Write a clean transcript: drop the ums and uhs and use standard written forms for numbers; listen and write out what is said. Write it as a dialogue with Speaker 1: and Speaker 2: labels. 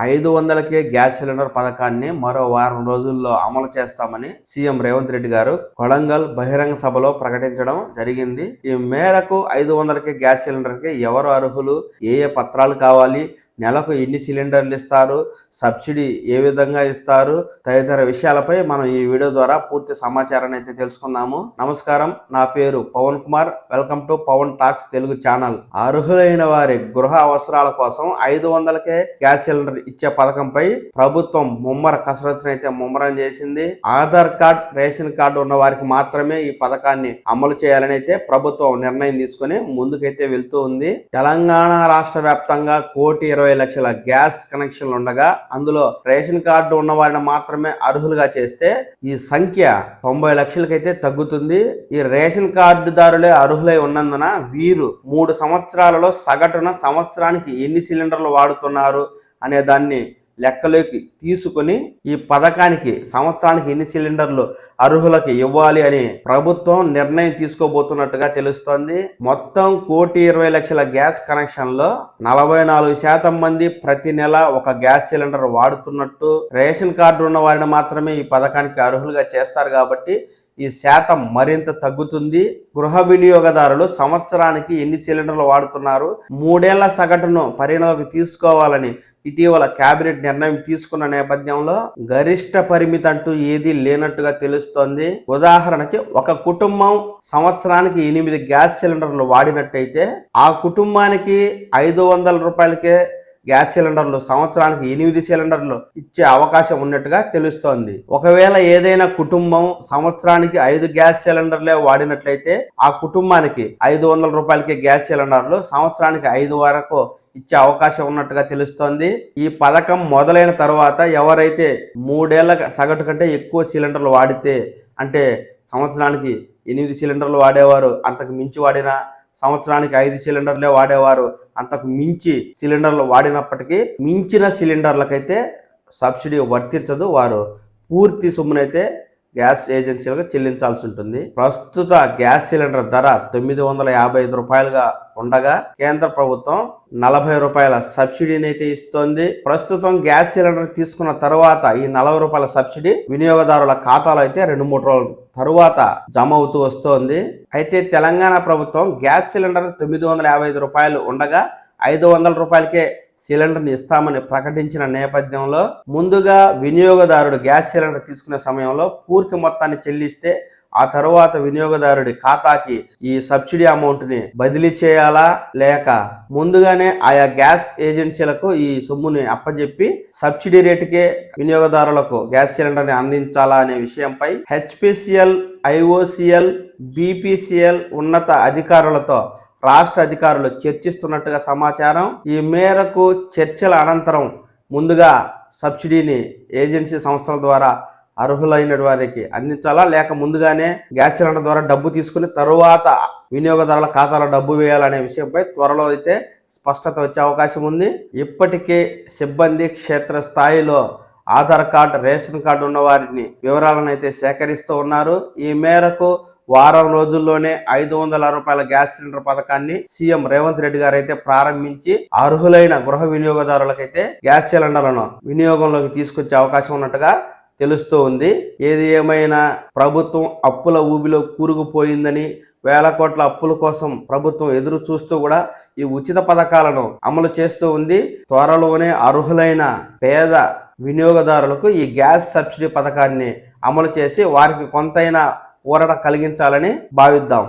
Speaker 1: 500కే gas cylinder పథకాన్ని మరో వారం రోజుల్లో అమలు చేస్తామని సీఎం రేవంత్ రెడ్డి గారు కొడంగల్ బహిరంగ సభలో ప్రకటించడం జరిగింది. ఈ మేరకు 500కే గ్యాస్ సిలిండర్కి ఎవరు అర్హులు, ఏ పత్రాలు కావాలి, నెలకు ఎన్ని సిలిండర్లు ఇస్తారు, సబ్సిడీ ఏ విధంగా ఇస్తారు తదితర విషయాలపై మనం ఈ వీడియో ద్వారా పూర్తి సమాచారాన్ని అయితే తెలుసుకుందాము. నమస్కారం, నా పేరు Pavan Kumar. Welcome to Pavan Talks Telugu channel. అర్హులైన వారి గృహ అవసరాల కోసం 500కే గ్యాస్ సిలిండర్ ఇచ్చే పథకంపై ప్రభుత్వం ముమ్మరం చేసింది. ఆధార్ కార్డ్, రేషన్ కార్డు ఉన్న వారికి మాత్రమే ఈ పథకాన్ని అమలు చేయాలని అయితే ప్రభుత్వం నిర్ణయం తీసుకుని ముందుకైతే వెళ్తూ ఉంది. తెలంగాణ రాష్ట్ర వ్యాప్తంగా 1,20,00,000 గ్యాస్ కనెక్షన్లు ఉండగా అందులో రేషన్ కార్డు ఉన్న వారిని మాత్రమే అర్హులుగా చేస్తే ఈ సంఖ్య 90 లక్షలకైతే తగ్గుతుంది. ఈ రేషన్ కార్డుదారులే అర్హులై ఉన్నందున వీరు 3 సంవత్సరాలలో సగటున సంవత్సరానికి ఎన్ని సిలిండర్లు వాడుతున్నారు అనే దాన్ని లెక్కలోకి తీసుకుని ఈ పథకానికి సంవత్సరానికి ఎన్ని సిలిండర్లు అర్హులకు ఇవ్వాలి అని ప్రభుత్వం నిర్ణయం తీసుకోబోతున్నట్టుగా తెలుస్తోంది. మొత్తం 1,20,00,000 గ్యాస్ కనెక్షన్లో 44% మంది ప్రతి నెల ఒక గ్యాస్ సిలిండర్ వాడుతున్నట్టు, రేషన్ కార్డు ఉన్న వారిని మాత్రమే ఈ పథకానికి అర్హులుగా చేస్తారు కాబట్టి ఈ శాతం మరింత తగ్గుతుంది. గృహ వినియోగదారులు సంవత్సరానికి ఎన్ని సిలిండర్లు వాడుతున్నారు, 3 ఏళ్ల సగటును పరిగణలోకి తీసుకోవాలని ఇటీవల కేబినెట్ నిర్ణయం తీసుకున్న నేపథ్యంలో గరిష్ట పరిమితి అంటూ ఏదీ లేనట్టుగా తెలుస్తోంది. ఉదాహరణకి ఒక కుటుంబం సంవత్సరానికి 8 గ్యాస్ సిలిండర్లు వాడినట్టయితే ఆ కుటుంబానికి 500 రూపాయలకే గ్యాస్ సిలిండర్లు సంవత్సరానికి 8 సిలిండర్లు ఇచ్చే అవకాశం ఉన్నట్టుగా తెలుస్తోంది. ఒకవేళ ఏదైనా కుటుంబం సంవత్సరానికి 5 గ్యాస్ సిలిండర్లే వాడినట్లయితే ఆ కుటుంబానికి 500 రూపాయలకి గ్యాస్ సిలిండర్లు సంవత్సరానికి 5 వరకు ఇచ్చే అవకాశం ఉన్నట్టుగా తెలుస్తోంది. ఈ పథకం మొదలైన తర్వాత ఎవరైతే 3 ఏళ్ల సగటు కంటే ఎక్కువ సిలిండర్లు వాడితే, అంటే సంవత్సరానికి 8 సిలిండర్లు వాడేవారు, అంతకు మించి వాడిన సంవత్సరానికి 5 సిలిండర్లే వాడేవారు, అంతకు మించి సిలిండర్లు వాడినప్పటికీ మించిన సిలిండర్లకైతే సబ్సిడీ వర్తించదు. వారు పూర్తి సొమ్మునైతే గ్యాస్ ఏజెన్సీలకు చెల్లించాల్సి ఉంటుంది. ప్రస్తుత గ్యాస్ సిలిండర్ ధర 955 రూపాయలుగా ఉండగా కేంద్ర ప్రభుత్వం 40 రూపాయల సబ్సిడీని అయితే ఇస్తోంది. ప్రస్తుతం గ్యాస్ సిలిండర్ తీసుకున్న తర్వాత ఈ 40 రూపాయల సబ్సిడీ వినియోగదారుల ఖాతాలో అయితే 2-3 రోజుల తరువాత జమ అవుతూ వస్తోంది. అయితే తెలంగాణ ప్రభుత్వం గ్యాస్ సిలిండర్ 955 రూపాయలు ఉండగా 500 రూపాయలకే సిలిండర్ని ఇస్తామని ప్రకటించిన నేపథ్యంలో ముందుగా వినియోగదారుడు గ్యాస్ సిలిండర్ తీసుకునే సమయంలో పూర్తి మొత్తాన్ని చెల్లిస్తే ఆ తరువాత వినియోగదారుడి ఖాతాకి ఈ సబ్సిడీ అమౌంట్ని బదిలీ చేయాలా, లేక ముందుగానే ఆయా గ్యాస్ ఏజెన్సీలకు ఈ సొమ్ముని అప్పజెప్పి సబ్సిడీ రేటుకే వినియోగదారులకు గ్యాస్ సిలిండర్ని అందించాలా అనే విషయంపై హెచ్పిసిఎల్, ఐఓసిఎల్, బిపిసిఎల్ ఉన్నత అధికారులతో రాష్ట్ర అధికారులు చర్చిస్తున్నట్టుగా సమాచారం. ఈ మేరకు చర్చల అనంతరం ముందుగా సబ్సిడీని ఏజెన్సీ సంస్థల ద్వారా అర్హులైన వారికి అందించాలా, లేక ముందుగానే గ్యాస్ సిలిండర్ ద్వారా డబ్బు తీసుకుని తరువాత వినియోగదారుల ఖాతాలో డబ్బు వేయాలనే విషయంపై త్వరలో అయితే స్పష్టత వచ్చే అవకాశం ఉంది. ఇప్పటికే సిబ్బంది క్షేత్రస్థాయిలో ఆధార్ కార్డు, రేషన్ కార్డు ఉన్న వారిని వివరాలను అయితే సేకరిస్తూ ఉన్నారు. ఈ మేరకు వారం రోజుల్లోనే 500 రూపాయల గ్యాస్ సిలిండర్ పథకాన్ని సీఎం రేవంత్ రెడ్డి గారు అయితే ప్రారంభించి అర్హులైన గృహ వినియోగదారులకైతే గ్యాస్ సిలిండర్లను వినియోగంలోకి తీసుకొచ్చే అవకాశం ఉన్నట్టుగా తెలుస్తూ ఉంది. ఏది ఏమైనా ప్రభుత్వం అప్పుల ఊబిలో కూరుకుపోయిందని, వేల కోట్ల అప్పుల కోసం ప్రభుత్వం ఎదురు చూస్తూ కూడా ఈ ఉచిత పథకాలను అమలు చేస్తూ ఉంది. త్వరలోనే అర్హులైన పేద వినియోగదారులకు ఈ గ్యాస్ సబ్సిడీ పథకాన్ని అమలు చేసి వారికి కొంతైనా ఊరట కలిగించాలని భావిద్దాం.